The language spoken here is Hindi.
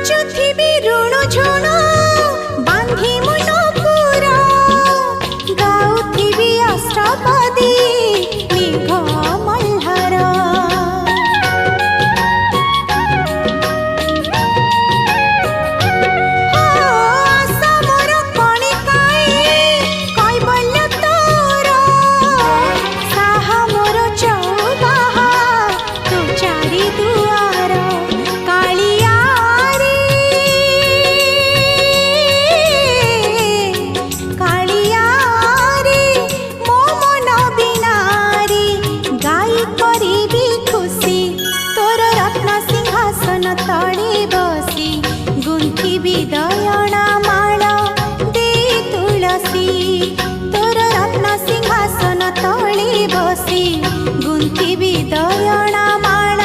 नाचुथिबी ऋण झुण बांधी मन पुरा गाउथिबी अष्टपदी मेघ मल्हार आशा मोर कणिकाए कैबल्य तोर साहा मोर चौबाहा तू चारि दुआर कालिया रे कालिया रे मो मन बिनारी गाई करिबी खुशी तोर रत्न सिंहासन तळे बसी गुंथिबी दयणा माळ दे तुळसी तोर रत्न सिंहासन तळे बसी गुंथिबी दयणा माळ